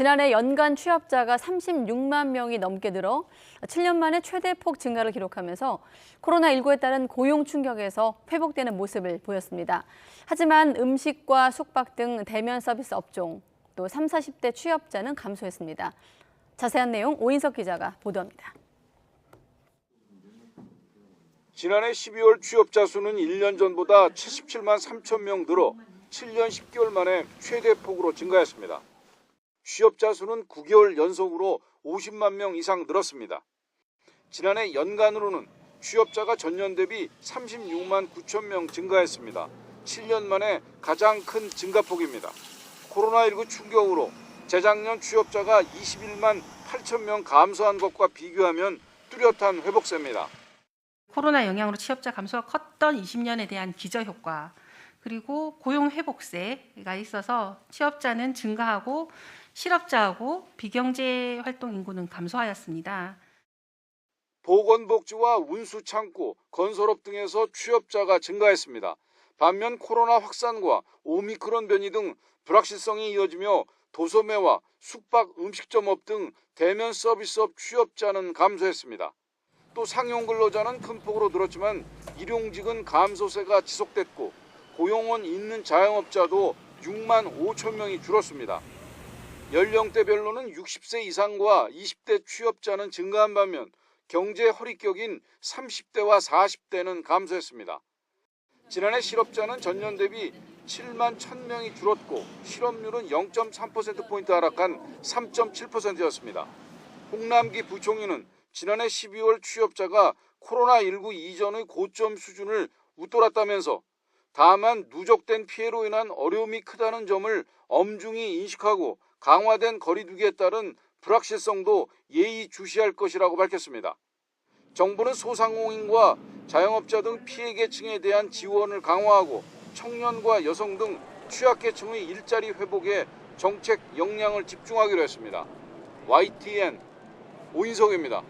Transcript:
지난해 연간 취업자가 36만 명이 넘게 늘어 7년 만에 최대폭 증가를 기록하면서 코로나19에 따른 고용 충격에서 회복되는 모습을 보였습니다. 하지만 음식과 숙박 등 대면 서비스 업종, 또 30, 40대 취업자는 감소했습니다. 자세한 내용 오인석 기자가 보도합니다. 지난해 12월 취업자 수는 1년 전보다 77만 3천 명 늘어 7년 10개월 만에 최대폭으로 증가했습니다. 취업자 수는 9개월 연속으로 50만 명 이상 늘었습니다. 지난해 연간으로는 취업자가 전년 대비 36만 9천 명 증가했습니다. 7년 만에 가장 큰 증가폭입니다. 코로나19 충격으로 재작년 취업자가 21만 8천 명 감소한 것과 비교하면 뚜렷한 회복세입니다. 코로나 영향으로 취업자 감소가 컸던 20년에 대한 기저효과, 그리고 고용 회복세가 있어서 취업자는 증가하고 실업자하고 비경제 활동 인구는 감소하였습니다. 보건복지와 운수창고, 건설업 등에서 취업자가 증가했습니다. 반면 코로나 확산과 오미크론 변이 등 불확실성이 이어지며 도소매와 숙박 음식점업 등 대면 서비스업 취업자는 감소했습니다. 또 상용 근로자는 큰 폭으로 늘었지만 일용직은 감소세가 지속됐고 고용원 있는 자영업자도 6만 5천 명이 줄었습니다. 연령대별로는 60세 이상과 20대 취업자는 증가한 반면 경제 허리격인 30대와 40대는 감소했습니다. 지난해 실업자는 전년 대비 7만 1천 명이 줄었고 실업률은 0.3%포인트 하락한 3.7%였습니다. 홍남기 부총리는 지난해 12월 취업자가 코로나19 이전의 고점 수준을 웃돌았다면서 다만 누적된 피해로 인한 어려움이 크다는 점을 엄중히 인식하고 강화된 거리두기에 따른 불확실성도 예의주시할 것이라고 밝혔습니다. 정부는 소상공인과 자영업자 등 피해계층에 대한 지원을 강화하고 청년과 여성 등 취약계층의 일자리 회복에 정책 역량을 집중하기로 했습니다. YTN 오인석입니다.